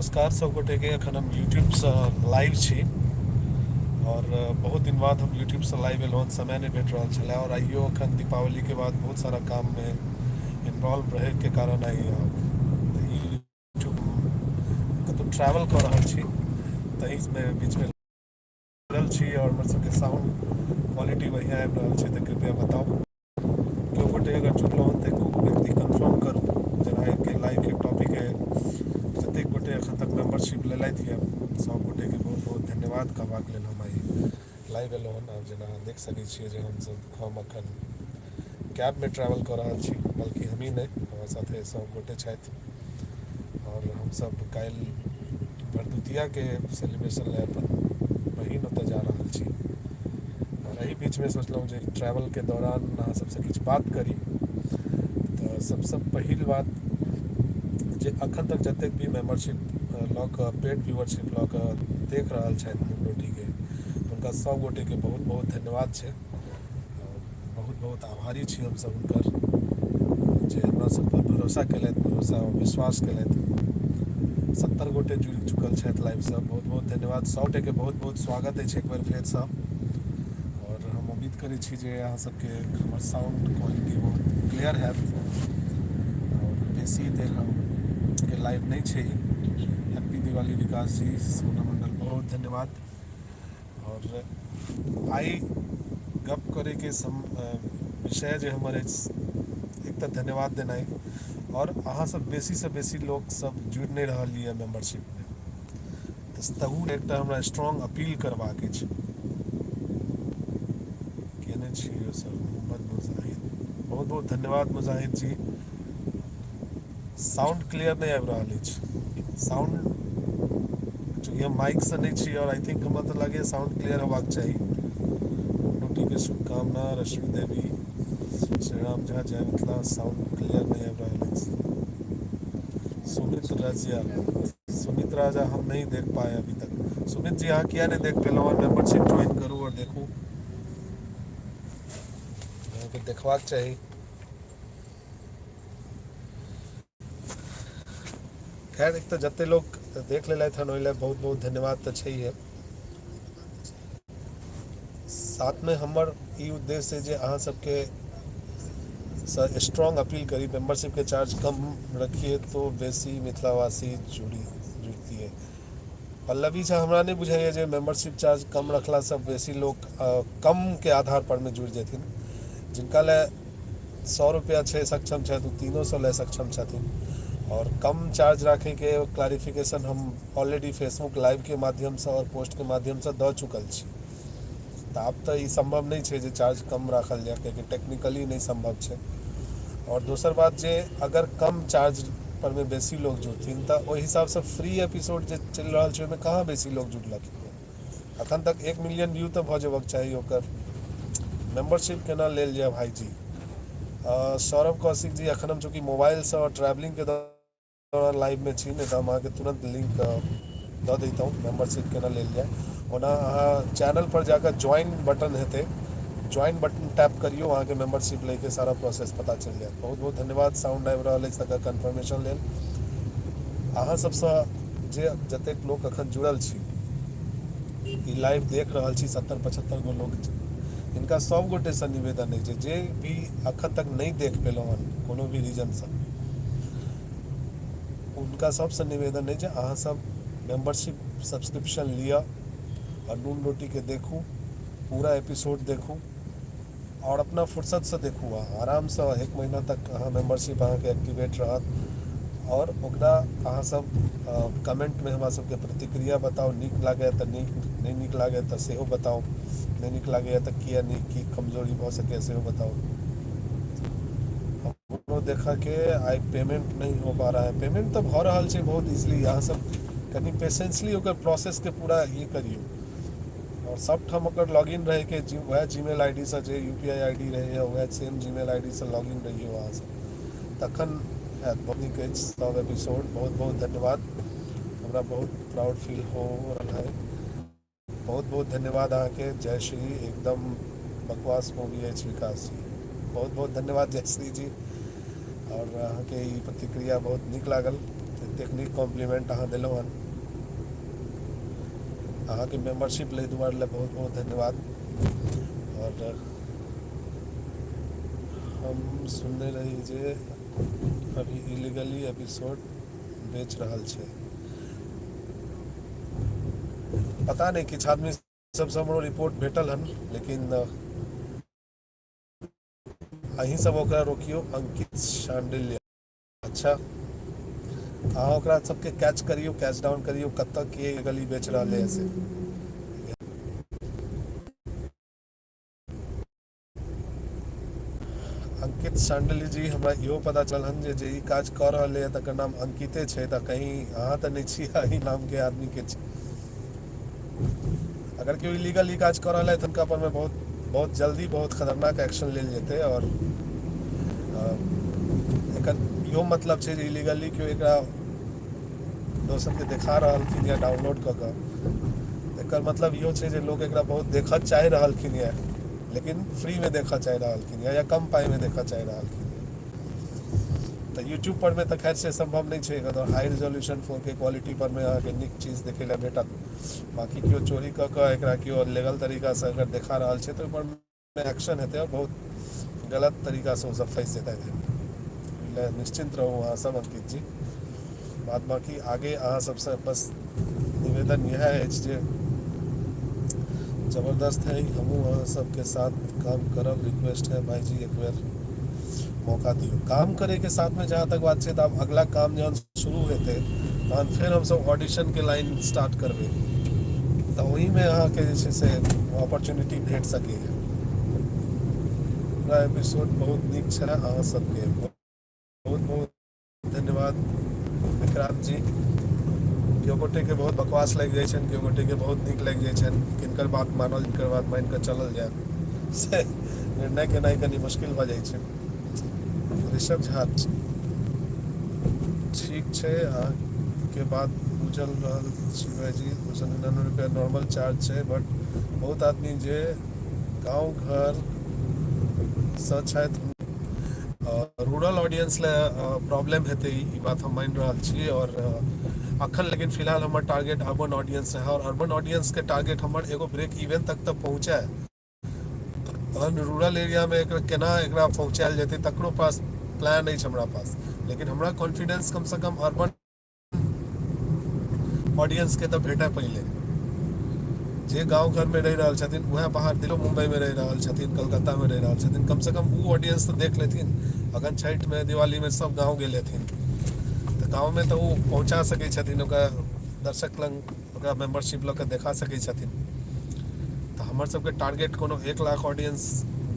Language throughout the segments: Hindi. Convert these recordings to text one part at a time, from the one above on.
नमस्कार सबगोटे के अखन हम यूट्यूब से लाइव छी और बहुत दिन बाद हम यूट्यूब से लाइव एलहुँ समय नहीं भेट रहा छलै और आइयो अखन दीपावली के बाद बहुत सारा काम में इन्वॉल्व रहे के कारण आई यूट्यूब कतौ ट्रैवल कर रहा छी तही में बीच में जुड़ल छी और हमर सबके साउंड क्वालिटी बढ़िया आबि रहल छै तऽ कृपया बताउ केओ गोटे अगर जुड़लहुँ तऽ एको व्यक्ति कन्फर्म करू जेना के लाइव के टॉपिक है जतेक गोटे एखन तक मेम्बरशिप लेलथि यऽ सब गोटे के बहुत बहुत धन्यवाद कहबाक लेल हम आइ लाइव एलहुँ हन। आब जेना देख सकै छियै जे हम अखन कैब में ट्रैवल कर रहल छी, बल्कि हम ही नहीं हमारे साथे सब गोटे छथि और हम सब काल्हि भरदुतिया के सेलिब्रेशन ले अपन बहिन ओतऽ जा रहल छी और एही बीच में सोचलहुँ जे ट्रैवल के दौरान अहाँ सबसे किछु बात करी। तऽ सबसे पहिल बात जे अखन तक जतेक भी मेम्बरशिप लऽ कऽ पेड व्यूअरशिप लऽ कऽ देख रहल छथि नूनरोटी के हुनका सब गोटे के बहुत बहुत धन्यवाद छै। बहुत बहुत आभारी छी हम सब हुनकर जे हमरा सब पर भरोसा केलथि, भरोसा और विश्वास केलथि। 70 गोटे जुड़ि चुकल छथि लाइव से, बहुत बहुत धन्यवाद। 100 गोटे के बहुत बहुत स्वागत अछि एक बेर फेरसँ और हम उम्मीद करै छी जे अहाँ सबके हमर साउंड क्वालिटी बहुत क्लियर हैत और बेसी देर हम के लाइव नहीं छै। हैप्पी दिवाली विकास जी, सोना मंडल बहुत धन्यवाद। और आई गप करे के विषय जे हमर एक तो धन्यवाद देनाइ और अहाँ सब बेसी से बेसी लोग सब जुड़ नहीं रहल यऽ मेम्बरशिप में, तहू एकटा हमरा स्ट्रॉन्ग अपील करबाक अछि। केने छियै सर मोहम्मद मुजाहिद, बहुत बहुत धन्यवाद मुजाहिद जी। साउंड क्लियर नहीं आबि रहल अछि, साउंड चूँकि हम माइक से नहीं छी और आई थिंक हमरा तो लगे साउंड क्लियर होबाक चाहिए। नोटी के शुभकामना रश्मि देवी, श्रीराम झा, जय मिथिला। साउंड क्लियर नहीं आबि रहल अछि। सुमित राजा हम नहीं देख पाए अभी तक। सुमित जी अहाँ किया नहीं देख पेलहुँ और मेम्बरशिप ज्वाइन करू और देखू, अहाँके देखबाक चाही। खैर एक तो जते लोग देख लेलथि हन ओहि लेल बहुत बहुत धन्यवाद तऽ छैहे। साथ में हमर ई उद्देश्य है जे अहाँ सबके स्ट्रॉन्ग अपील करी मेंबरशिप के चार्ज कम रखिए तो बेसी मिथिलावासी जुड़ती है। पल्लवी झा हमरा नहीं बुझाइए जे मेंबरशिप चार्ज कम रखला से बेसी लोग कम के आधार पर में जुड़ जेथिन। जिनका ले 100 रुपया छै सक्षम छथि ओ 300 ले सक्षम छथिन और कम चार्ज रखे के क्लैरिफिकेशन हम ऑलरेडी फेसबुक लाइव के माध्यम से और पोस्ट के माध्यम से दऽ चुकल छी। तऽ आब तऽ ई संभव नहीं छै जे चार्ज कम राखल जाए, कियाकि टेक्निकली नहीं संभव छै। और दोसर बात जे अगर कम चार्ज पर में बेसी लोग जुड़थिन तऽ ओहि हिसाब से फ्री एपिसोड जे चलि रहल छै ओहिमे कहाँ बेसी लोग जुड़लखिन। अखन तक 1 मिलियन व्यू तऽ भऽ जेबाक चाही ओकर। मेंबरशिप केना लेल जाए भाईजी। सौरभ कौशिक जी, अखन हम चूँकि मोबाइल से और ट्रैवलिंग के दौरान लाइव में छी नहीं तऽ हम अहाँके तुरंत लिंक दऽ देता हूँ मेंबरशिप केना लेल जाए। ओना अहाँ चैनल पर जाकर ज्वाइन बटन हेतै, ज्वाइन बटन टैप करियो, अहाँ के मेंबरशिप लेके सारा प्रोसेस पता चल जाए। बहुत बहुत धन्यवाद साउंड आबि रहल अछि तकर कन्फर्मेशन लेल। अहाँ सबसे जे जतेक लोग अखन जुड़ल छी, ई लाइव देख रहल छी 70-75 गो लोग, इनका सब गोटे से निवेदन है जे भी अखन तक नहीं देख पेलहुँ हन कोनो भी रीजन से, उनका सबसे निवेदन है जे अहाँ सब मेंबरशिप सब्सक्रिप्शन लिअ और नून रोटी के देखू, पूरा एपिसोड देखू और अपना फुर्सत से देखू। आराम से 1 महीना तक अहाँ मेंबरशिप अहाँ के एक्टिवेट रहत और ओकरा अहाँ सब कमेंट में हमरा सबके प्रतिक्रिया बताओ। नीक लागे तऽ नीक, नहीं नीक लागे तऽ सेहो बताओ। नहीं नीक लागे तऽ किया नहीं, की कमजोरी भऽ सके सेहो बताओ। हमरो देखा के आई पेमेंट नहीं हो पा रहा है। पेमेंट तो भऽ रहल छै बहुत इजीली, अहाँ सब कनी पेशेंसली ओकर प्रोसेस के पूरा ये करियो और सब ठाम ओकर लॉगिन रहे के वह जीमेल आईडी से जे यूपीआई आईडी रहे वह सेम जीमेल आईडी से लॉगिन रहिए वहाँ से, तखन हैत। बहुत नीक अछि सब एपिसोड, बहुत बहुत धन्यवाद। हमरा बहुत प्राउड फील हो रहा है। बहुत बहुत धन्यवाद अहाँ के। जय श्री, एकदम बकवास मूवी अछि विकास जी, बहुत बहुत धन्यवाद जय श्री जी। और अहाँके ई प्रतिक्रिया बहुत नीक लागल, एतेक नीक कॉम्प्लीमेंट अहाँ देलहुँ हन। अहाँके मेम्बरशिप लै दुआरे लए बहुत बहुत धन्यवाद। और हम सुनने रही जे अभी इलीगली एपिसोड बेच रहल छै। पता नहीं किछु आदमी सबसे हमरो रिपोर्ट भेटल हन, लेकिन अहीं सब ओकरा रोकियो, अंकित शांडिल्य। अच्छा, अहाँ ओकरा सबके कैच करियो, कैच डाउन करियो, कतऽ के गली बेच रहले है से। अंकित शांडिल्य जी, हमरा इहो पता चल हन जे ई काज कऽ रहले है तकर नाम अंकिते छै, तऽ कहीं अहाँ तऽ नहीं छी एही नाम के आदमी के छी। अगर केओ इलीगल ई काज कऽ रहल है तऽ उनका पर में बहुत बहुत जल्दी बहुत खतरनाक एक्शन लेल जेतै। और एकर इहो मतलब छै जे इलीगली केओ एकरा दोसर के देखा रहलखिन या डाउनलोड कऽ कऽ, एकर मतलब इहो छै जे लोग एकरा बहुत देखऽ चाहि रहलखिन या, लेकिन फ्री में देखऽ चाहि रहलखिन या कम पाई में देखऽ चाहि रहलखिन। तऽ यूट्यूब पर में तऽ खैर से संभव नहीं छै, तो हाई रेजोल्यूशन 4K क्वालिटी पर में अहाँके नीक चीज देखे ला भेटत। बाकी केओ चोरी कऽ कऽ एकरा केओ लीगल तरीका से अगर देखा रहल छै तऽ ओहिपर में एक्शन हेतै और बहुत गलत तरीका से ओ सब फंसि जेतै। निश्चिंत रहू अहाँ सब अंकित जी। बाद बाकी आगे अहाँ सबसे बस निवेदन यह है जे जबरदस्त है, हमहूँ अहाँ सबके साथ काम करब, रिक्वेस्ट है भाई जी एक बेर मौका दियो। काम करे के साथ में जहाँ तक बात छै, अब अगला काम जहन शुरू हेतै तहन फिर हम सब ऑडिशन के लाइन स्टार्ट करबै, तऽ वही में अहाँके जे छै से अपॉर्चुनिटी भेट सकैए। पूरा एपिसोड बहुत नीक छलै, अहाँ सबके बहुत बहुत धन्यवाद विक्रांत जी। केओ गोटे के बहुत बकवास लागि जाइ छनि, केओ गोटे के बहुत नीक लागि जाइ छनि, किनकर बात मानल जिनकर बात मानि कऽ चलल जाय से निर्णय केनाइ कनि मुश्किल भऽ जाइ छै। ऋषभ झा ठीक छै, अहाँके बात बुझल रहल छी भाईजी। 299 रुपया नॉर्मल चार्ज छै, बट बहुत आदमी जे गाँव घर सँ छथि रूरल ऑडियंस ले प्रॉब्लम हेतै, ई बात हम मानि रहल छी। और अखन लेकिन फिलहाल हमर टारगेट अर्बन ऑडियंस रहे, और अर्बन ऑडियंस के टारगेट हमर एगो ब्रेक इवन तक तऽ पहुँचे, तहन रूरल एरिया में केना एकरा पहुँचायल जेतै तकरो पास प्लान अछि हमरा पास। लेकिन हमरा कॉन्फिडेंस कम से कम अर्बन ऑडियंस के तऽ भेटै पहिले, जे गांव घर में रह रहल छथिन, वह बाहर दिल्ली मुंबई में रह रहल छथिन, कलकत्ता में रह रहल छथिन, कम से कम वो ऑडियंस तो देख लेथिन। अखन छठि में दिवाली में सब गाँव गेल हेथिन, तऽ गाँव में तऽ वो पहुँचा सकै छथिन, ओकरा दर्शक लग ओकरा मेम्बरशिप लऽ कऽ देखा सकै छथिन। तऽ हमर सबके टारगेट कोनो 1 लाख ऑडियंस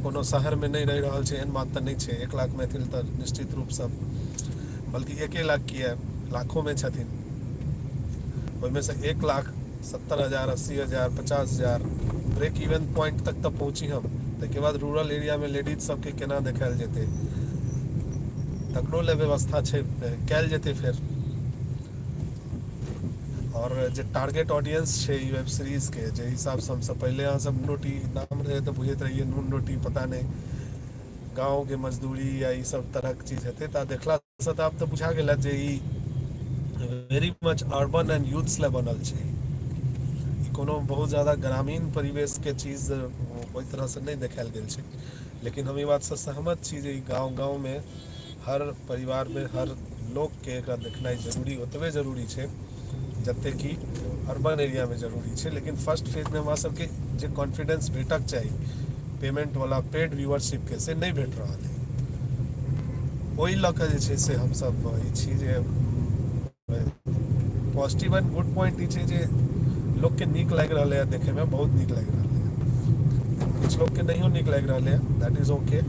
कोनो शहर में नहीं रह रहल छै, एहन बात तऽ नहीं छै। 1 लाख मैथिल तऽ निश्चित रूपसँ, बल्कि 1 लाख किया लाखों में छथिन, ओहिमे से 1,70,000 80,000 50,000 ब्रेक इवन पॉइंट तक तऽ पहुँची हम। ताहिके बाद रूरल एरिया में लेडीज सबके केना देखायल जेतै, तकरो ले व्यवस्था छै, कयल जेतै फेर। और जे टारगेट ऑडियंस छै ई वेब सीरीज के, जे हिसाब से हमसब पहले अहाँ सब नून रोटी नाम रहे तऽ बुझैत रहिए नून रोटी, पता नहीं गाँव के मजदूरी या ई सब तरह के चीज हेतै, तऽ देखला से तऽ आब तऽ बुझा गेल जे ई very much urban and youths ले बनल छै। ई कोनो बहुत ज़्यादा ग्रामीण परिवेश के चीज़ ओहि तरह से नहीं देखायल गेल छै। लेकिन हम ई बात से सहमत छी जे गाँव गाँव में हर परिवार में हर लोग के एकरा देखनाइ जरूरी, ओतबे जरूरी छै जते कि अर्बन एरिया में जरूरी छै। लेकिन फर्स्ट फेज में हमरा सबके जे कॉन्फिडेंस भेटक चाही पेमेंट वाला पेड व्यूअरशिप के, से नहीं भेट रहल है। ओहि लऽ कऽ जे छै से हमसब ई छी जे पॉजिटिव एंड गुड पॉइंट ई छै जे लोग के नीक लागि रहले है, देखे में बहुत नीक लागि रहले है। कुछ लोग के नहियो नीक लागि रहले है, दैट इज ओके,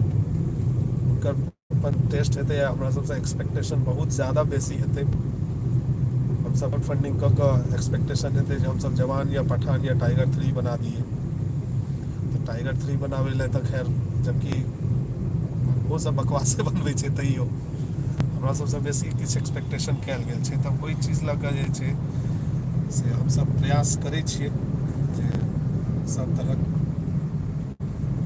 उनकर अपन टेस्ट हेतै या हमरा सबसे एक्सपेक्टेशन बहुत ज़्यादा बेसी हेतै। हम सब फंडिंग कऽ कऽ एक्सपेक्टेशन हेतै जे हमसब जवान या पठान या टाइगर 3 बना दिए, तो टाइगर 3 बनाबै लए तऽ खैर, जबकि वो सब बकवासे बनबै छै, तैयो हमरा सबसे बेसी किछु एक्सपेक्टेशन कयल गेल छै। तऽ ओहि चीज लऽ कऽ जे छै से हमसब प्रयास करै छियै जे सब तरहक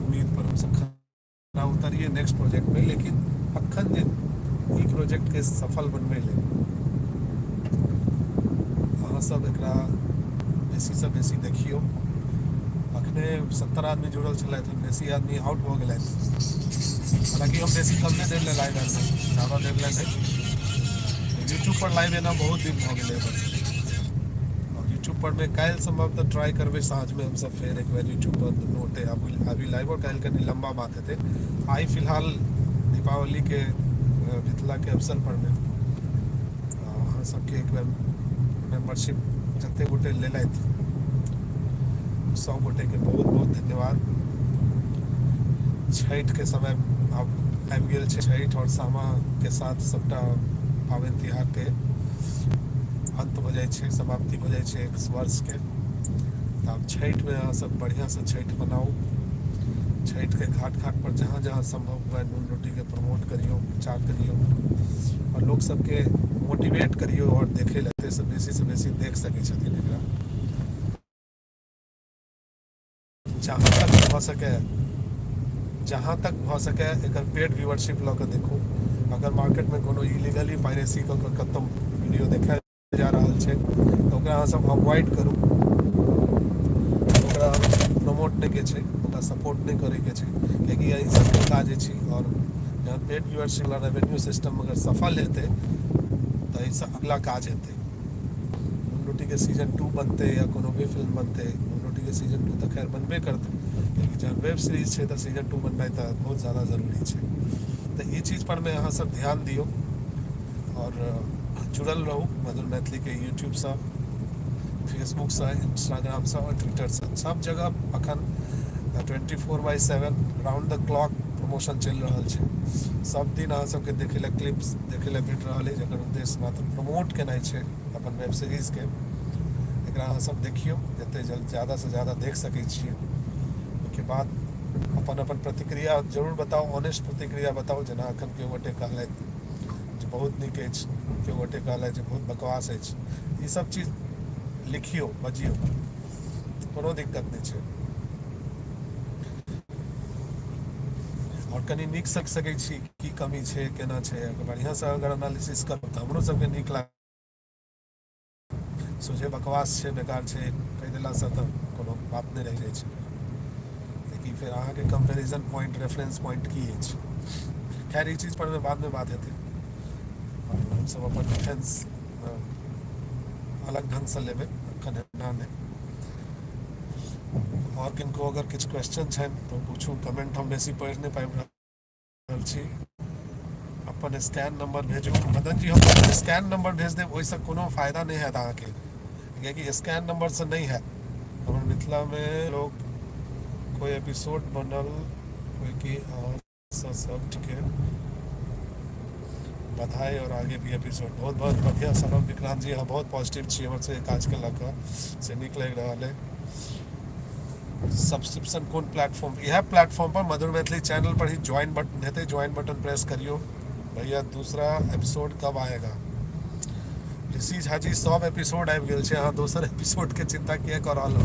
उम्मीद पर हमसब खरा उतरिए नेक्स्ट प्रोजेक्ट में। लेकिन अखन जे प्रोजेक्ट के सफल बनवे ले अहाँ सब एकरा बेसी से बेसी देखियो। अखने 70 आदमी जुड़ल छलथि, बेसी आदमी आउट भऽ गेलथि। हालांकि हम बेसी कमे देर ले लाइव आयल नहीं, ज़्यादा देर ले नहीं। यूट्यूब पर लाइव एना बहुत दिन भऽ गेलै बस। और यूट्यूब पर में काल्हि संभवतः ट्राई करबै साँझ में हम सब फेर एक बार यूट्यूब पर नोटे अभी लाइव और काल्हि कनी लंबा बात हेतै। आई फिलहाल दीपावली के मिथिला के अवसर पर में अहाँ सबके एक बेर मेंबरशिप जते गोटे लेलथि 100 गोटे के बहुत बहुत धन्यवाद। छठि के समय अब आबि गेल छै। छठि और सामा के साथ सबटा पाबनि तिहार के अंत हो जाए छै, समाप्ति हो जाए छै एक वर्ष के। तो अब छठि में अहाँ सब बढ़िया से छठि मनाओ। छठि के घाट घाट पर जहाँ जहाँ संभव हुआ नून रोटी के प्रमोट करियो, प्रचार करियो और लोग सबके मोटिवेट करियो और देखे लगते से बेसी देख सके छथिन एकरा। जहाँ तक भ सके एकर पेड व्यूअरशिप लऽ के देखो। अगर मार्केट में कोनो इलीगली पायरेसी कऽ के कतौ वीडियो देखा जा रहल छै तो ओकरा अहाँ सब अवॉइड करू। ओकरा प्रमोट नहीं के छै, ओकरा सपोर्ट नहीं करे के छै, कियाकि एहि सबके काज छै। और जहाँ पेड व्यूअरशिप वाला रेवेन्यू सिस्टम अगर सफल हेतै तो एहिसँ अगला काज हेतै। नून रोटी के सीजन 2 बनते या कोनो भी फिल्म बनते, नून रोटी के सीजन 2 तो खैर बनबे करते, लेकिन जहाँ वेब सीरीज है तो सीजन 2 बनना तो बहुत ज़्यादा जरूरी है। तो ये चीज़ पर में अहाँ सब ध्यान दियो और जुड़ल रहू मधुर मैथिली के यूट्यूब से, फेसबुक से, इंस्टाग्राम से और ट्विटर से। सब जगह अखन 24/7 राउंड द क्लॉक प्रमोशन चल रहा है। सब दिन अहाँ सबके देखे ला क्लिप्स देखे ला भेट रहा है, जकर उद्देश्य मात्र प्रमोट केनाइ छै अपन वेब सीरीज के। एकरा अहाँ सब देखियो, जते ज़्यादा से ज़्यादा देख सकै छियै। के बाद अपन अपन प्रतिक्रिया जरूर बताओ, ऑनेस्ट प्रतिक्रिया बताओ। जना अखन के गोटे कहलथि जे बहुत नीक अछि, के गोटे कहलथि जे बहुत बकवास अछि। ई सब चीज लिखियो, बजियो, कोनो दिक्कत नहीं छै। और कनी नीक सकै छी की कमी छै, केना छै। अगर बढ़िया से अगर एनालिसिस करब तो हमरो सबके नीक लाग। सोझे बकवास छै, बेकार छै कहि देला से तो कोनो बात नहीं रह जाए छै। लेकिन फिर अहाँ के कंपैरिजन पॉइंट, रेफरेंस पॉइंट की अछि। खैर ई चीज पर में बाद में बात हेतै। और हम सब अपन डिफेंस अलग ढंग से लेबै अखन एना नहीं। और किनको अगर किछु क्वेश्चन छनि तो पूछू। कमेंट हम बेसी पढ़ि नहीं पाबि रहल छी। अपन स्कैन नंबर भेजू। मदन जी हम स्कैन नंबर भेज देब, ओहिसँ कोनो फायदा नहीं है अहाँके, कियाकि स्कैन नंबर से नहीं है। हमर मिथिला में लोग कोई एपिसोड बनल कोई की और सब ठीक है। बधाई और आगे भी एपिसोड बहुत बहुत बढ़िया। सनम विक्रांत जी, बहुत पॉजिटिव छी हमर से काज के लऽ कऽ, से नीक लागि रहल है। सब्सक्रिप्शन कौन प्लेटफॉर्म? यह प्लेटफॉर्म पर मधुर मैथिली चैनल पर ही ज्वाइन बटन हेतै, ज्वाइन बटन प्रेस करियो। भैया दूसरा एपिसोड कब आएगा? ऋषि झा जी 100 एपिसोड आबि गेल छै, अहाँ दोसर एपिसोड के चिंता किया कर रहल हो?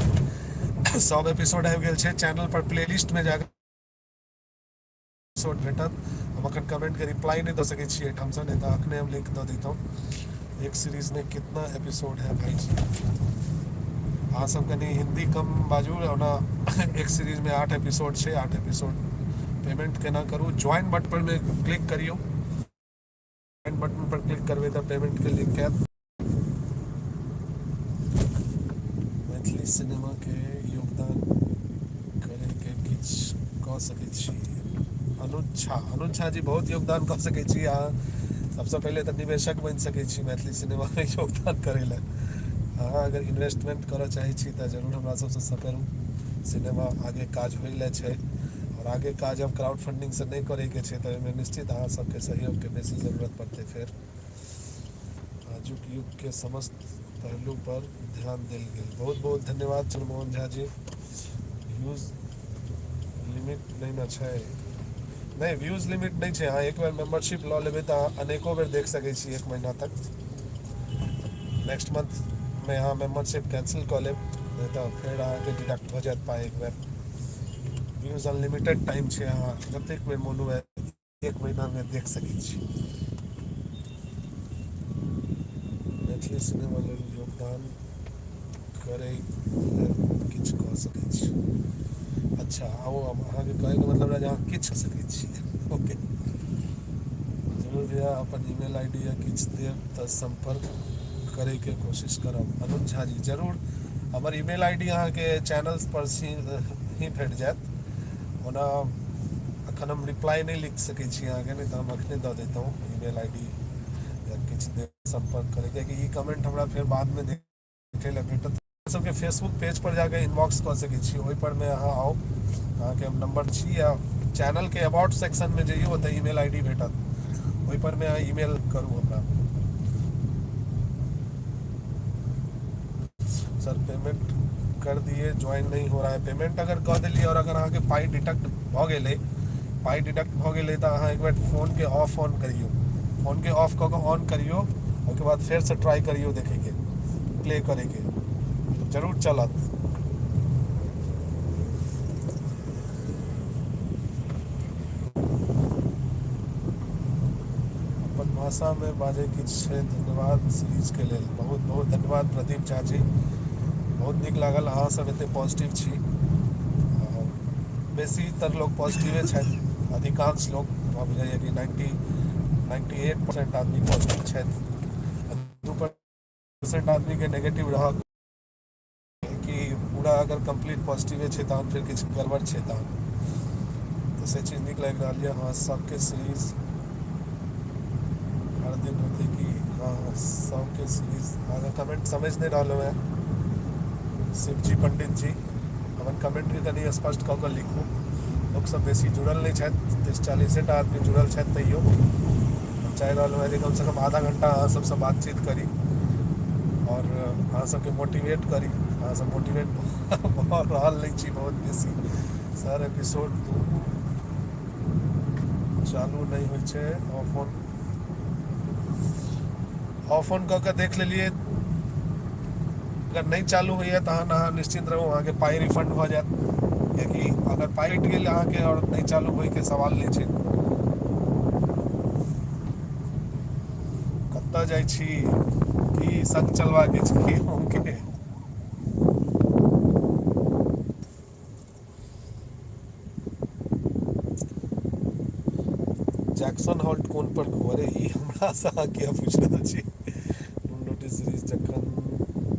100 एपिसोड आबि गेल छै, चैनल पर प्लेलिस्ट में जाकर एपिसोड भेटत। हम अखन कमेंट के रिप्लाई नहीं दे सके छी एठाम से, नहीं तो अखने हम लिंक दे देता। एक सीरीज में कितना एपिसोड है भाई जी? अहाँ सब कनी हिंदी कम बाजू ना। एक सीरीज में 8 एपिसोड है, 8 एपिसोड पेमेंट केना करूँ? ज्वाइन बटन पर में क्लिक करियो। ज्वाइन बटन पर क्लिक करबे तो पेमेंट के लिंक आयत। मैथिली सिनेमा के योगदान करे के किछ कह सकै छी? अनुज झा जी बहुत योगदान कऽ सकै छी अहाँ। सबसे पहले तो निवेशक बन सकै छी मैथिली सिनेमा में योगदान करे ला। अहाँ अगर इन्वेस्टमेंट करऽ चाहे छी तो जरूर हमरा सबसे करू। सिनेमा आगे काज होइले छै और आगे काज अब क्राउड फंडिंग से नहीं करे के छै, तो एहिमे निश्चित अहाँ सबके सहयोग के बेसी जरूरत पड़ते। फिर आजुक युग के समस्त पहलू पर ध्यान देल गेल। बहुत बहुत धन्यवाद चंद्रमोहन झा जी। व्यूज लिमिट नहीं ना छै? नहीं, व्यूज लिमिट नहीं है। अहाँ एक बार मेंबरशिप लऽ लेबै तो अनेको बेर देख सकै छी, 1 महीना तक। नेक्स्ट मंथ में अहाँ मेंबरशिप कैंसिल कऽ लेब नहीं तो फिर अहाँके डिडक्ट हो जात पाई। एक बार व्यूज अनलिमिटेड टाइम है, अहाँ जतेक बेर मोन हुए 1 महीना में देख सकै छी। मैथिली सिनेमा लेल योगदान करे लेल किछु कऽ सकै छी। अच्छा आओ अहाँके कहैके मतलब है अहाँ किछु कऽ सकै छी। ओके जरूर भैया अपन ईमेल आई डी या किछु देब तऽ संपर्क करैके कोशिश करब। अनुज झा जी जरूर हमर ईमेल आई डी अहाँके चैनल्स पर ही भेट जायत। ओना अखन हम रिप्लाई नहीं लिख सकै छी अहाँके, नहीं तो हम अखने दऽ देता हूँ ईमेल आई डी या किछु देर संपर्क करे, कियाकि ई कमेंट हमरा फिर बाद में देखे ला भेटत। सबके फेसबुक पेज पर जाके इनबॉक्स कऽ सकै छी, ओहि पर में अहाँ आउ, अहाँके हम नंबर छी या चैनल के अबाउट सेक्शन में जाइए ओतऽ ईमेल आई डी भेटत, ओहि पर में अहाँ ईमेल करू हमरा। सर पेमेंट कर दिए ज्वाइन नहीं हो रहा है। पेमेंट अगर कऽ देलिए और अगर अहाँके पाई डिडक्ट भऽ गेलै, पाई डिडक्ट भऽ गेलै तऽ अहाँ एक बार फोन के ऑफ ऑन करियो, फोन के ऑफ कऽ कऽ ऑन करियो, ओहिके बाद फेर से ट्राई करियो देखेके प्ले करेके, जरूर चलत। अपन भाषा में बाजै किछु छै, धन्यवाद सीरीज के लेल। बहुत बहुत धन्यवाद प्रदीप झा जी, बहुत नीक लागल, अहाँ सब एते पॉजिटिव छी। बेसीतर लोग पॉजिटिवे छथि, अधिकांश लोग बुझाइए कि 98% आदमी पॉजिटिव छथि, 2% आदमी के नेगेटिव रह कि पूरा अगर कंप्लीट पॉजिटिवे छै तहन फिर किछु गड़बड़ छै तहन। तो से चीज नीक लागि रहल यऽ। हाँ सबके सीरीज हर दिन होते कि हाँ सबके सीरीज अगर कमेंट समझ नहीं रहा है शिवजी पंडित जी, अपन कमेंट के कनी स्पष्ट कऽ कऽ लिखू। लोग सब बेसी जुड़ल नहीं छथि, 30-40 आदमी जुड़ल छथि, तैयो हम चाहि रहल हूँ जे कम से कम आधा घंटा अहाँ सबसँ बातचीत करी और अहाँ सबके मोटिवेट करी। अहाँ सब मोटिवेट भऽ रहल नहीं छी बहुत बेसी। सर एपिसोड 2 चालू नहीं होइ छै, ऑफ ऑन कऽ के देख लेलिए, अगर नहीं चालू होइए तहन अहाँ निश्चिंत रहू, अहाँके पाई रिफंड भऽ जायत, कियाकि अगर पाई हटि गेल अहाँके और नहीं चालू होइके सवाल नहीं छै। कतऽ जाइ छी कि संग चलबाके छै अहूँके? जैक्सन हॉल्ट कोन पर कहू? अरे ई हमरा से अहाँ किया पूछ रहल छी? नोटिस सीरीज जखन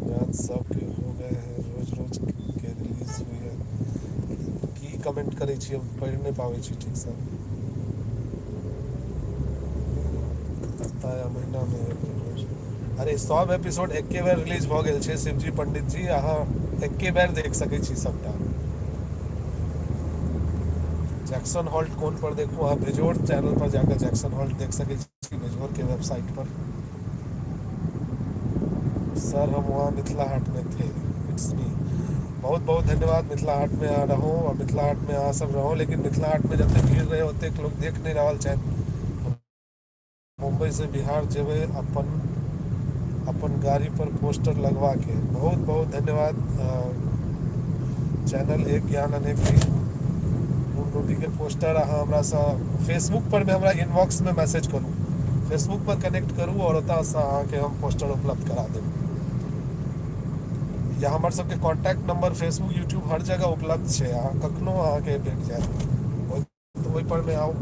जान सबके हो गए हैं, रोज रोज के रिलीज हुई है, की कमेंट करै छी? हम पढ़ि नहीं पाबै छी ठीक से। हफ्ता या महीना में अरे सब एपिसोड एके बेर रिलीज भऽ गेल छै शिवजी पंडित जी, अहाँ एके बेर देख सकै छी सबटा। जैक्सन हॉल्ट कौन पर देखूँ? आप बेजोड़ चैनल पर जाकर जैक्सन हॉल्ट देख सके बेजोड़ के वेबसाइट पर। सर हम वहाँ मिथिला हाट में थे, इट्स मी। बहुत बहुत धन्यवाद। मिथिला हाट में आ रहो और मिथिला हाट में आ सब रहो, लेकिन मिथिला हाट में जते भीड़ रहे ओते लोग देख नहीं रहा छथि। मुंबई से बिहार जेबे अपन गाड़ी पर पोस्टर लगवा के। बहुत बहुत धन्यवाद। चैनल एक ज्ञान अनेक के पोस्टर अहाँ हमरा सँ फेसबुक पर में हमरा इनबॉक्स में मैसेज करू, फेसबुक पर कनेक्ट करू और ओतऽसँ अहाँके हम पोस्टर उपलब्ध करा देब, या हमर सबके कॉन्टैक्ट नंबर फेसबुक यूट्यूब हर जगह उपलब्ध छै, अहाँ कखनो अहाँके भेट जायत। ओहि पर में आउ,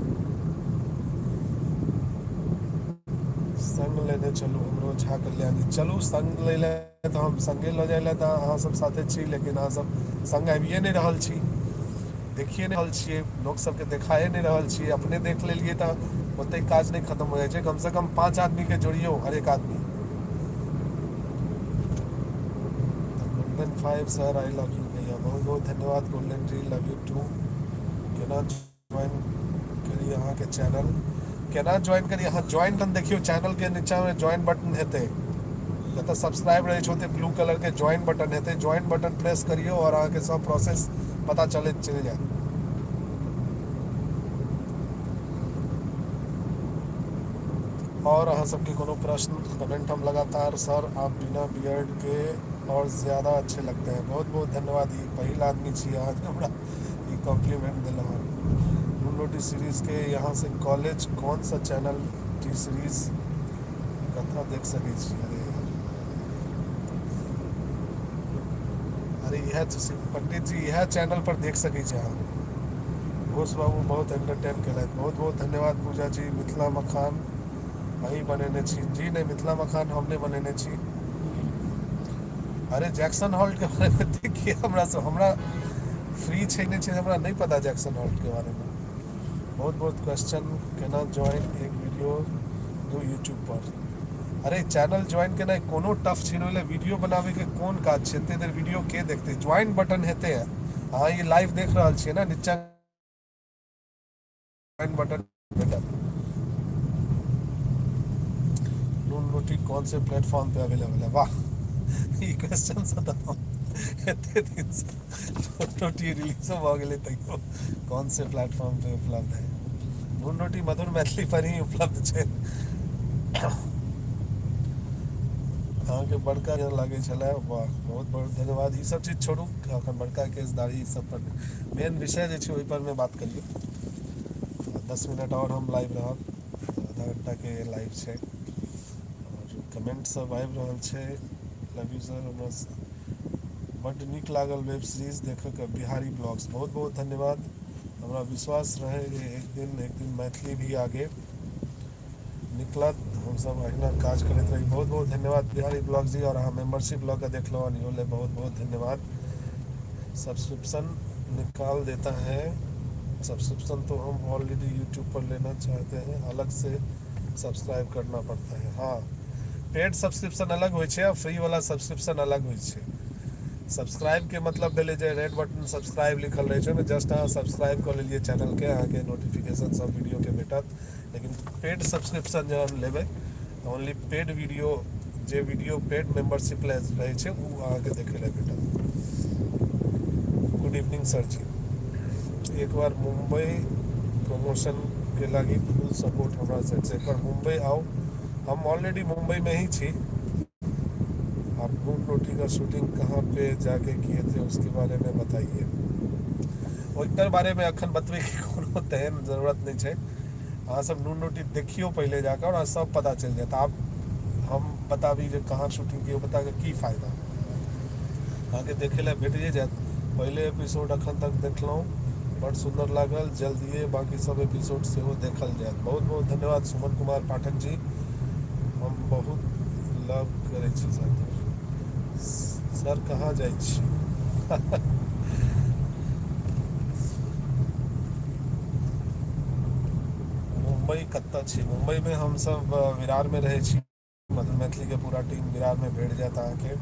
संग लेने चलू हमरो झा कल्याणी। चलू संग ले ले तो हम संगे लऽ जाए ला, तऽ अहाँ सब साथे छी, लेकिन अहाँ सब संग आबिए नहीं रहल छी, देखिए नहीं रहल छियै, लोग सबके देखाए नहीं रहल छियै। अपने देख लेलिए तऽ ओते काज नहीं खत्म हो जाइ छै। कम से कम 5 आदमी के जोड़ियो, हर एक आदमी। Golden 5 sir I love you भैया, बहुत बहुत धन्यवाद golden ji, love you too. केना ज्वाइन करी अहाँ के चैनल? केना ज्वाइन करी? अहाँ ज्वाइन बटन देखियो, चैनल के नीचा में ज्वाइन बटन हेतै, जतऽ सब्सक्राइब रहै छै ब्लू कलर के ज्वाइन बटन हेतै, ज्वाइन बटन प्रेस करियो और अहाँके सब प्रोसेस पता चलैत चलि जायत। और अहाँ सबके कोनो प्रश्न कमेंट हम लगातार। सर आप बिना बियर्ड के और ज़्यादा अच्छे लगते हैं। बहुत बहुत धन्यवाद। ये पहिल आदमी छी अहाँ हमरा ई कॉम्प्लीमेंट दिलहुँ। मुंडो टी सीरीज़ के यहाँ से कॉलेज कौन सा चैनल टी सीरीज़ कथा देख सकै छी? अरे अरे यह पंडित जी यह चैनल पर देख सकै छी अहाँ। घोष बाबू बहुत एंटरटेन केलथि, बहुत बहुत धन्यवाद। पूजा जी मिथिला मखान अहीं बनेने छी जी? नहीं, मिथिला मखान हम नहीं बनेने छी। अरे जैक्सन हॉल्ट के बारे में देखिए, हमरा फ्री छै नहीं छै, हमरा नहीं पता जैक्सन हॉल्ट के बारे में। बहुत बहुत क्वेश्चन केना ज्वाइन एक वीडियो दू यूट्यूब पर। अरे चैनल ज्वाइन केना कोनो टफ छै ओले, वीडियो बनावे के कोन काज छै? एते देर वीडियो के देखते? ज्वाइन बटन हेते है, अहाँ ये लाइव देख रहल छियै ना, नीचा ज्वाइन बटन भेटत। नून रोटी कौन से प्लेटफॉर्म पे अवेलेबल है? वाह, ये क्वेश्चन से तो एते दिन से नून रोटी रिलीज भ गेलै तैयो कौन से प्लेटफॉर्म पे उपलब्ध है? नून रोटी मधुर मैथिली पर ही उपलब्ध छै। अहाँके बड़का जे लागै छलै, वाह बहुत बहुत धन्यवाद। ई सब चीज छोड़ू, अखन बड़का केसदारी ई सब पर मेन विषय जे छै ओहि पर में बात करिए। 10 मिनट और हम लाइव रहब, आधा घंटा के लाइव छै और कमेंट सब आबि रहल छै। लव यू सर, हमरा बड्ड नीक लागल वेब सीरीज देखऽ बिहारी ब्लॉग्स, बहुत बहुत धन्यवाद। हमरा विश्वास रहे जे एक दिन मैथिली भी आगे निकलत, हम सब अहिना काज करते रही। बहुत बहुत धन्यवाद बिहारी ब्लॉग जी, और अहाँ मेंबरशिप लॉ के देख लो ले बहुत बहुत धन्यवाद। सब्सक्रिप्शन निकाल देता है, सब्सक्रिप्शन तो हम ऑलरेडी यूट्यूब पर लेना चाहते हैं, अलग से सब्सक्राइब करना पड़ता है। हाँ, पेड सब्सक्रिप्शन अलग हो छै, फ्री वाला सब्सक्रिप्शन अलग हो छै। सब्सक्राइब के मतलब भेले जे रेड बटन सब्सक्राइब लिखल रहे छै, जस्ट अहाँ सब्सक्राइब कर लेलिए चैनल के, अहाँ के नोटिफिकेशन सब वीडियो के भेटत। लेकिन पेड सब्सक्रिप्शन जब लेबै तो ओनली पेड वीडियो, जे वीडियो पेड मेंबरशिप रहे छै वो अहाँ के देखे ला भेटत। गुड इवनिंग सर जी, एक बार मुंबई प्रमोशन के लगी फुल सपोर्ट हमारा साइड से। एक बार मुंबई आओ, हम ऑलरेडी मुंबई में ही छी। आप नून रोटी का शूटिंग कहाँ पे जाके किए थे उसके बारे में बताइए। ओकर बारे में अखन बतबे की कोनो तेहन जरूरत नहीं है। अहाँ सब नून रोटी देखियो पहले जाकर, और सब पता चल जाता। आप हम बताबी जे कहाँ शूटिंग किए, बता के की फायदा, अहाँ के देखे ला भेटिए जात। पहले एपिसोड अखन तक देखलहुँ, बड़ सुंदर लागल। जल्दिए बाकी सब एपिसोड से वो देखल जाए। बहुत बहुत धन्यवाद सुमन कुमार पाठक जी, हम बहुत लव करे छी सर। कहाँ जाइ छी? मुंबई कत्ता छी? मुंबई में हम सब विरार में रहे छी, मधुर मैथिली के पूरा टीम विरार में भेट जाता आके।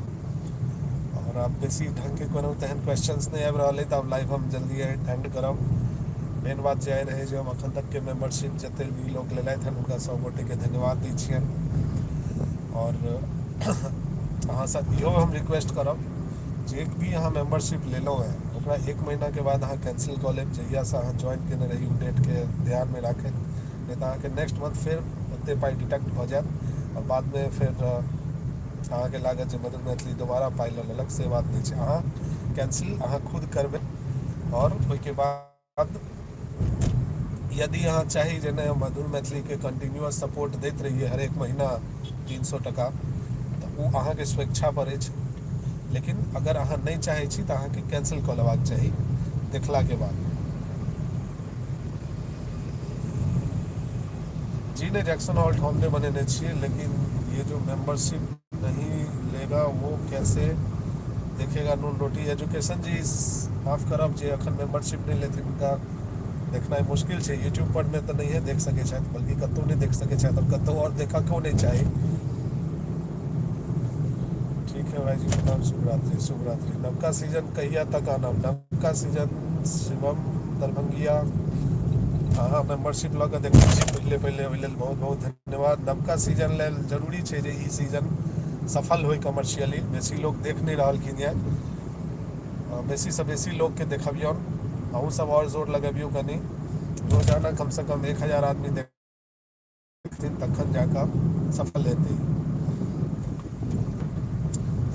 और आप बेसी ढंग के कोनो तेहन क्वेश्चंस नहीं आबि रहल है, तो अब लाइव हम जल्दी एंड करब। मेन बात जे आइ रहे, जो हम अखन तक के मेंबरशिप जते भी लोग लेलथि हन हुनका सब गोटे के धन्यवाद दै छियनि। और अहाँ सब इहो हम रिक्वेस्ट करब, जे भी अहाँ मेंबरशिप लेलहुँ है ओकरा 1 महीना के बाद अहाँ कैंसिल कऽ लेब, जहिया से अहाँ ज्वाइन केने रही ओ डेट के ध्यान में राखैत। नहीं तो अहाँके नेक्स्ट मंथ फिर ओते पाई डिडक्ट भऽ जायत, और बाद में फिर अहाँके लागत जे मधुर मैथिली दोबारा पाई लऽ लेलक, से बात नहीं छै। अहाँ कैंसिल अहाँ खुद करबै, और ओहिके बाद यदि अहाँ चाही जे नहीं मधुर मैथिली के कंटिन्यूअस सपोर्ट दैत रहिए हर एक महीना 300 टका, तो वो अहाँके स्वेच्छा पर अछि। लेकिन अगर अहाँ नहीं चाहे छी तो अहाँके कैंसिल कऽ लेबाक चाही देखला के बाद। जी ने, जैक्सन हॉल्ट हमने बनेने चाहिए, लेकिन ये जो मेंबरशिप नहीं लेगा वो कैसे देखेगा नून रोटी? एजुकेशन जी माफ करब, जे अखन मेंबरशिप नहीं लेते उनका देखना है मुश्किल है। यूट्यूब पर में तो नहीं है देख सके छथि, बल्कि कतौ नहीं देख सके छथि, और कतौ और देखा क्यों नहीं चाहे। ठीक है भाई जी, प्रणाम, शुभ रात्रि शुभ रात्रि। नवका सीजन कहिया तक आना? नवका सीजन शिवम दरभंगिया अहाँ मेंबरशिप लऽ कऽ देखै छी पहले ओहि लेल बहुत बहुत धन्यवाद। नवका सीजन लेल जरूरी छै जे ई सीजन सफल होइ कमर्शियली। बेसी लोग देख नहीं रहलखिन यऽ, बेसी से बेसी लोग के देखबियौन, अहूँ सब और जोर लगबियौ कनी। रोजाना कम से कम 1000 आदमी देखथिन तखन जाकऽ सफल हेतै।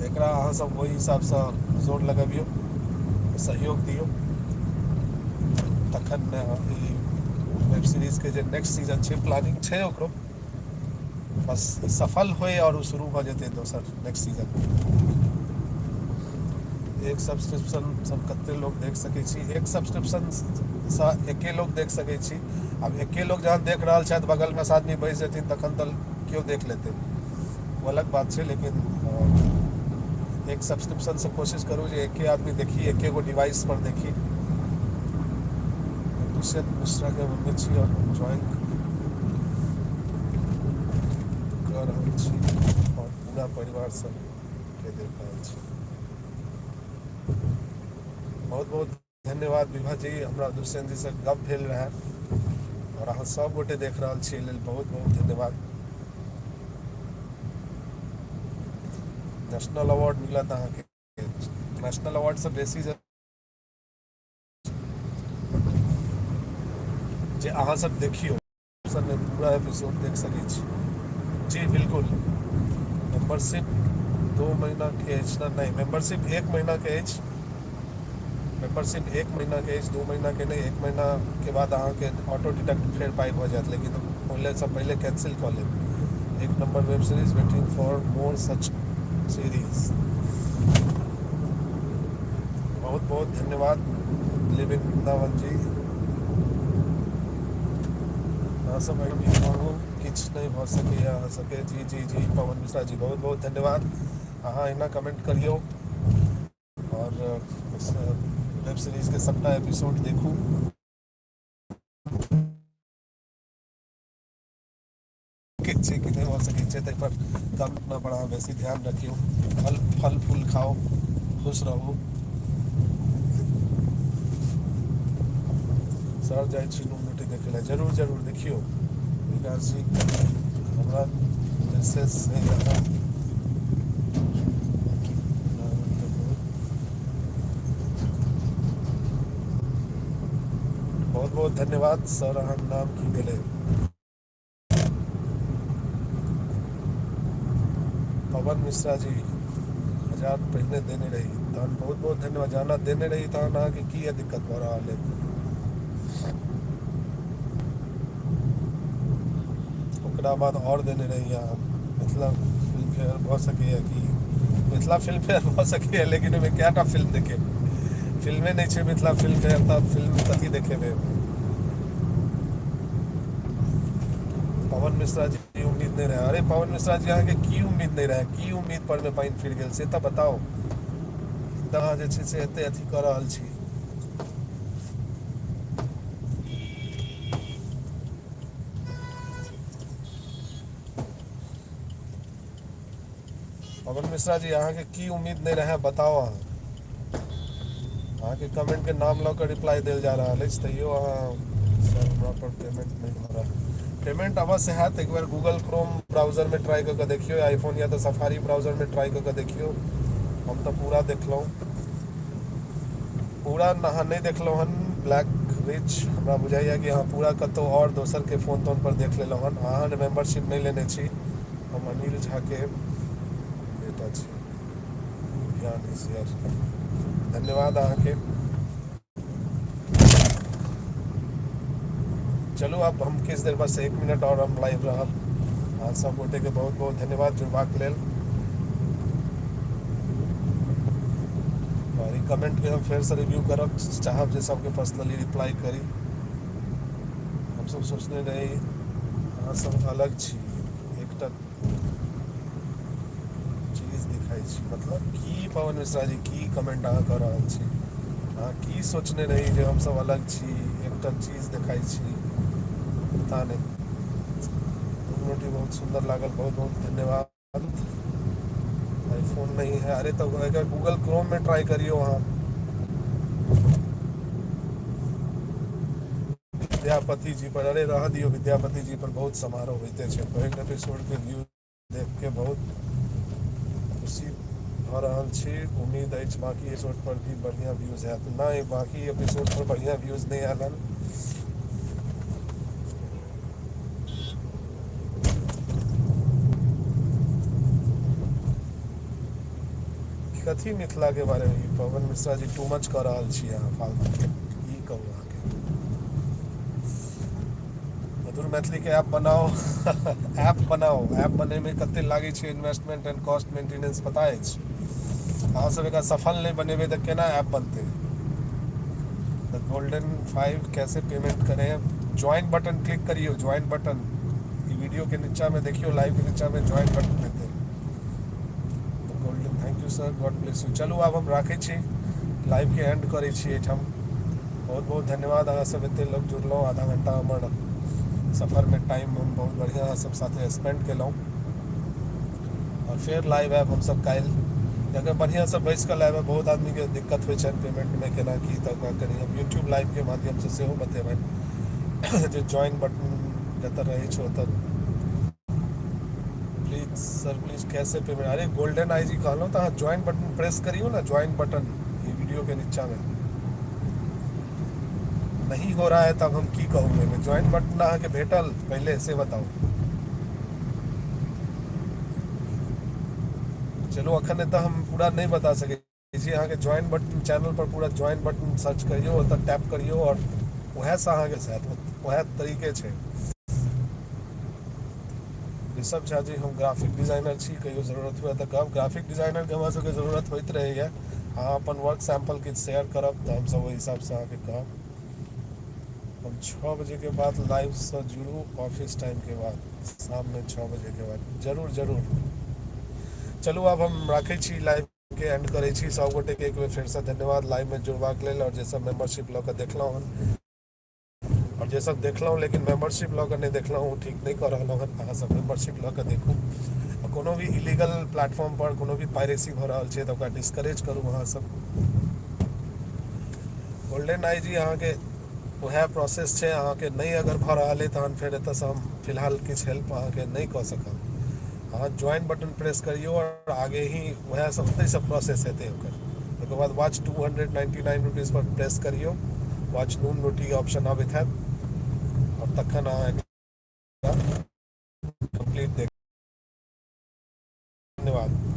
एकरा अहाँ सब ओहि हिसाब से जोर लगबियौ, सहयोग दियौ, तखन ई वेब सीरीज के जे नेक्स्ट सीजन छै, प्लानिंग छै ओकरो, बस सफल होए और शुरू भऽ जेतै दोसर नेक्स्ट सीजन। एक सब्सक्रिप्शन कते लोग देख सकै छी, एक सब्सक्रिप्शन सँ एके लोग देख सकै छी। अब एके लोग जहन देख रहल छथि, बगलमे से आदमी बैस जेथिन तखन तऽ केओ देख लेतै, वो अलग बात छै। लेकिन एक सब्सक्रिप्शन से कोशिश करूँ जे एके आदमी देखी, एके गो डिवाइस पर देखी। दुष्यंत मिश्रा के मम्मी छी और ज्वाइन कर रहल छी और पूरा परिवार सब के देख रहल छी। बहुत बहुत धन्यवाद विभा जी, हमरा दुष्यंत जी से गप भेल रहे और अहाँ सब गोटे देख रहल छी, लेल बहुत बहुत धन्यवाद। नेशनल अवार्ड मिलत अहाँके, नेशनल अवार्ड से बेसी जे अहाँ सब देखियो सब पूरा एपिसोड देख सकै छी। जी बिल्कुल, मेंबरशिप 2 महीना के अछि नहीं, मेंबरशिप 1 महीना के अछि। मेंबरशिप 1 महीना के अछि, 2 महीना के नहीं। 1 महीना के बाद अहाँके ऑटो डिडक्ट फेर पाई भऽ जायत, लेकिन पहले से पहले कैंसिल कऽ लेब। 1 number web series, waiting for more such series. बहुत बहुत धन्यवाद लिविंग वृंदावन जी, अहाँ सब भी कहूँ किछु नहीं भऽ सकैए अहाँ सबके। जी जी जी पवन मिश्रा जी, बहुत बहुत धन्यवाद। अहाँ अहिना कमेंट करियौ और इस वेब सीरीज के सबटा एपिसोड देखू। छै कि नहीं हो सकै छै, ताहि पर कम ना बढ़ा बेसी ध्यान रखियो। फल फूल खाओ, खुश रहू। सर जाइ छी नून रोटी देखे ला, जरूर जरूर देखियो विकास जी, हमरा मैसेज नहीं रहा। बहुत बहुत धन्यवाद सर, अहाँ नाम की भेलै? पवन मिश्रा जी 1000 पहले देने रही तहन बहुत बहुत धन्यवाद। जाना देने रही तहन अहाँके की दिक्कत भऽ रहल है? ओकरा बाद और देने रही अहाँ मिथिला फिल्म फेयर भऽ सकैए कि मिथिला फिल्म फेयर भऽ सकैए, लेकिन ओहिमे कएटा फिल्म देखेबै? फिल्मे नहीं छै मिथिला फिल्म फेयर, तब फिल्म कथी देखेबै? पवन मिश्रा जी उम्मीद नहीं रहे। अरे पवन मिश्रा जी, अहाँके की उम्मीद नहीं रहे? की उम्मीद पर में पानी फिर गेल से तऽ बताओ। अहाँ जे छै से एते अथी कऽ रहल छी। पवन मिश्रा जी, अहाँके की उम्मीद नहीं रहे बताओ। अहाँके कमेंट के नाम लऽ कऽ रिप्लाई देल जा रहा है, तैयो अहाँ सर हमरा पर पेमेंट नहीं भऽ रहा। पेमेंट अवश्य हैत, एक बार गूगल क्रोम ब्राउजर में ट्राई करके देखियो, आईफोन या तो सफारी ब्राउजर में ट्राई करके देखियो। हम तो पूरा देखलहुँ, पूरा अहाँ नहीं देखलहुँ हन ब्लैक रिच। हमरा बुझाइए कि अहाँ पूरा कतौ और दोसर के फोन तोन पर देख लेलहुँ हन। अहाँ मेंबरशिप नहीं लेने छी। हम अनिल झा के बेटा छी। ज्ञान इजियर, धन्यवाद अहाँके। चलो अब हम किस देर बस 1 मिनट और हम लाइव रहब। अहाँ सब गोटे के बहुत बहुत धन्यवाद जुड़बाक लेल। और ई कमेंट के हम फेर से रिव्यू करब चाहब जे सबके पर्सनली रिप्लाई करी। हम सब सोचने रही अहाँ सब अलग छी, एकटा चीज दिखाई छी। मतलब की पवन मिश्रा जी, की कमेंट अहाँ कऽ रहल छी? अहाँ की सोचने रही जे हम सब अलग छी, एकटा चीज देखाई छी? पता नहीं। रोटी बहुत सुंदर लागल, बहुत बहुत धन्यवाद। आईफोन नहीं है? अरे तो अगर गूगल क्रोम में ट्राई करियो अहाँ। विद्यापति जी पर, अरे रह दियो, विद्यापति जी पर बहुत समारोह होते छै। पहिल एपिसोड के व्यू देख के बहुत खुशी भऽ रहल छी। उम्मीद अछि बाकी एपिसोड पर भी बढ़िया व्यूज हैत। नहीं, बाकी एपिसोड पर बढ़िया व्यूज नहीं आयल हन। कथी मिथिला के बारे में पवन मिश्रा जी टू मच कऽ रहल छी अहाँ फालतू के? की कहूँ अहाँके? मधुर मैथिली के ऐप बनाओ। ऐप बनाओ, ऐप बने में कते लागे छै इन्वेस्टमेंट एंड कॉस्ट मेंटेनेंस पता अछि? अहाँ सब एक सफल नहीं बने हुए तो केना ऐप बनते। द गोल्डन 5 कैसे पेमेंट करें, ज्वाइन बटन क्लिक करियो, ज्वाइन बटन ई वीडियो के नीचा में देखियो, लाइव के नीचा में ज्वाइन बटन देते हैं। The golden, thank you sir, God bless you. चलू आब हम राखै छी, लाइव के एंड करै छी एहिठाम। बहुत बहुत धन्यवाद, अहाँ सब एते लोग जुड़लहुँ, आधा घंटा हमर सफर में टाइम हम बहुत बढ़िया सब साथे स्पेंड केलहुँ। और फिर लाइव आयब हमसब काल्हि, अगर बढ़िया से बैस कऽ लाइव। बहुत आदमी के दिक्कत होइ छै पेमेंट में केना की, तऽ ओकरा कनी हम यूट्यूब लाइव के माध्यम से सेहो बतेबनि जे ज्वाइन बटन जतऽ रहै छै ओतऽ। प्लीज सर प्लीज कैसे पेमेंट, अरे गोल्डन आई जी कहलहुँ तऽ अहाँ ज्वाइन बटन प्रेस करियो ना, ज्वाइन बटन ये वीडियो के नीचा में नहीं हो रहा है तब हम की कहूँ एहिमे। ज्वाइन बटन अहाँ के भेटल पहले से बताओ। चलो अखन एतऽ हम पूरा नहीं बता सके छी, अहाँ के ज्वाइन बटन चैनल पर पूरा ज्वाइन बटन सर्च करियो, ओतऽ टैप करियो और वएह से अहाँ के साथ वएह तरीके छै। ऋषभ झा जी, हम ग्राफिक डिजाइनर छी, कहियो जरूरत हुए तऽ कहब। ग्राफिक डिजाइनर के हमरा सबके जरूरत होइत रहैए। अहाँ अपन वर्क सैम्पल किछु शेयर करब तऽ हमसब ओहि हिसाबसँ अहाँके कहब। हम 6 बजे के बाद लाइव से जुड़ू, ऑफिस टाइम के बाद, शाम में 6 बजे के बाद, जरूर जरूर। चलू आब हम राखै छी, लाइव के एंड करै छी। सब गोटे के एक बेर फेरसँ धन्यवाद लाइव में जुड़बाक लेल, और जे सब मेंबरशिप लऽ कऽ देखलहुँ हन, और जे सब देखलहुँ लेकिन मेंबरशिप लऽ कऽ नहीं देखलहुँ, ठीक नहीं कऽ रहलहुँ हन। अहाँ सब मेंबरशिप लऽ कऽ देखू। कोनो भी इलीगल प्लेटफॉर्म पर कोनो भी पायरेसी भऽ रहल छै तऽ ओकरा डिस्करेज करू अहाँ सब। गोल्डन आई जी अहाँके वएह प्रोसेस छै, अहाँके नहीं अगर भऽ रहल है तहन फेर एतऽसँ हम फिलहाल किछु हेल्प अहाँके नहीं कऽ सकब। अहाँ ज्वाइन बटन प्रेस करियो और आगे ही वएह सब ओतहि सब प्रोसेस हेतै ओकर। ओकर बाद वॉच 299 रुपीज़ पर प्रेस करियो, वॉच नून रोटी ऑप्शन आबैत हैत, और तखन अहाँ कंप्लीट देख। धन्यवाद।